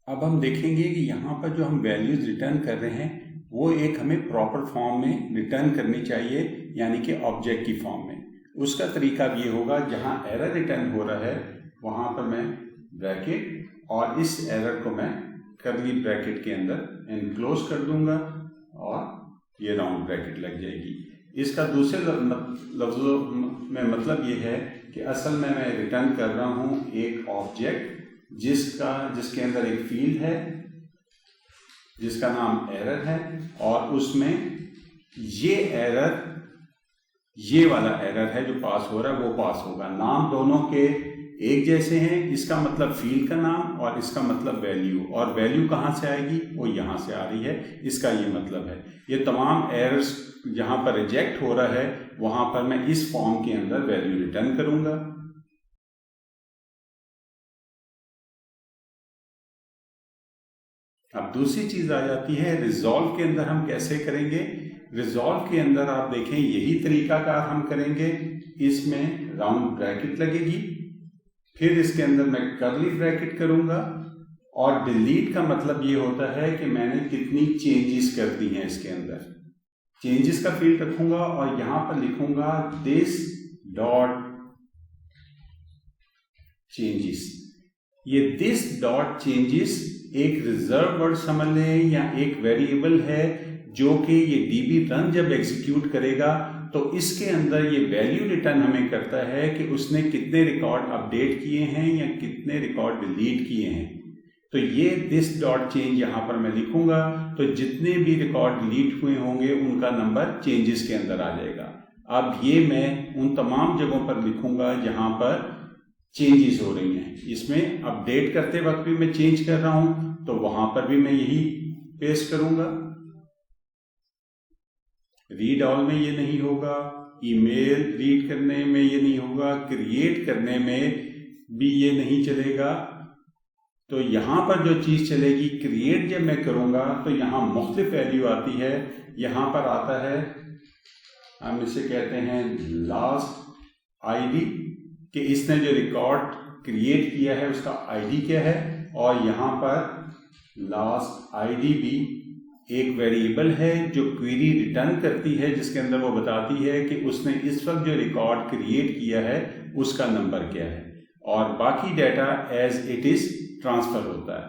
अब हम देखेंगे कि यहाँ पर जो हम वैल्यूज रिटर्न कर रहे हैं वो एक हमें प्रॉपर फॉर्म में रिटर्न करनी चाहिए, यानी कि ऑब्जेक्ट की फॉर्म में। उसका तरीका अब ये होगा, जहाँ एरर रिटर्न हो रहा है वहाँ पर मैं ब्रैकेट और इस एरर को मैं कर्ली ब्रैकेट के अंदर एनक्लोज कर दूंगा और ये राउंड ब्रैकेट लग जाएगी। इसका दूसरे लफ्जों में मतलब ये है कि असल में मैं रिटर्न कर रहा हूँ एक ऑब्जेक्ट जिसके अंदर एक फील्ड है जिसका नाम एरर है, और उसमें ये वाला एरर है जो पास हो रहा है वो पास होगा। नाम दोनों के एक जैसे हैं, इसका मतलब फील्ड का नाम और इसका मतलब वैल्यू, और वैल्यू कहाँ से आएगी, वो यहाँ से आ रही है, इसका ये मतलब है। ये तमाम एरर्स जहाँ पर रिजेक्ट हो रहा है वहाँ पर मैं इस फॉर्म के अंदर वैल्यू रिटर्न करूंगा। अब दूसरी चीज आ जाती है रिजॉल्व के अंदर हम कैसे करेंगे। रिजॉल्व के अंदर आप देखें यही तरीकाकार हम करेंगे। इसमें राउंड ब्रैकेट लगेगी, फिर इसके अंदर मैं कर्ली ब्रैकेट करूंगा, और डिलीट का मतलब ये होता है कि मैंने कितनी चेंजेस कर दी हैं इसके अंदर। चेंजेस का फील्ड रखूंगा और यहां पर लिखूंगा दिस डॉट चेंजेस। ये दिस डॉट चेंजेस एक रिजर्व वर्ड समझ लें या एक वेरिएबल है जो कि ये डीबी रन जब एग्जीक्यूट करेगा तो इसके अंदर ये वैल्यू रिटर्न हमें करता है कि उसने कितने रिकॉर्ड अपडेट किए हैं या कितने रिकॉर्ड डिलीट किए हैं। तो ये दिस डॉट चेंज यहाँ पर मैं लिखूंगा, तो जितने भी रिकॉर्ड डिलीट हुए होंगे उनका नंबर चेंजेस के अंदर आ जाएगा। अब ये मैं उन तमाम जगहों पर लिखूंगा जहां पर चेंजेस हो रही हैं। इसमें अपडेट करते वक्त भी मैं चेंज कर रहा हूं तो वहां पर भी मैं यही पेस्ट करूंगा। रीड ऑल में ये नहीं होगा, ईमेल रीड करने में ये नहीं होगा, क्रिएट करने में भी ये नहीं चलेगा। तो यहां पर जो चीज चलेगी, क्रिएट जब मैं करूंगा तो यहां मुख्तलिफ वैल्यू आती है। यहां पर आता है, हम इसे कहते हैं लास्ट आईडी, कि इसने जो रिकॉर्ड क्रिएट किया है उसका आईडी क्या है, और यहाँ पर लास्ट आईडी भी एक वेरिएबल है जो क्वेरी रिटर्न करती है, जिसके अंदर वो बताती है कि उसने इस वक्त जो रिकॉर्ड क्रिएट किया है उसका नंबर क्या है, और बाकी data as it is transfer होता है।